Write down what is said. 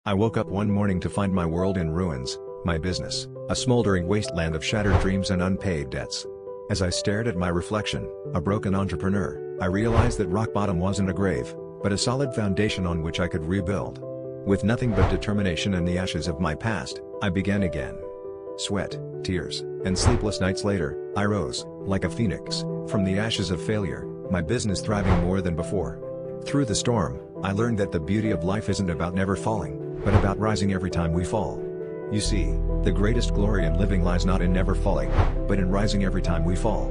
I woke up one morning to find my world in ruins, my business, a smoldering wasteland of shattered dreams and unpaid debts. As I stared at my reflection, a broken entrepreneur, I realized that rock bottom wasn't a grave, but a solid foundation on which I could rebuild. With nothing but determination and the ashes of my past, I began again. Sweat, tears, and sleepless nights later, I rose, like a phoenix, from the ashes of failure, my business thriving more than before. Through the storm, I learned that the beauty of life isn't about never falling, but about rising every time we fall. You see, the greatest glory in living lies not in never falling, but in rising every time we fall.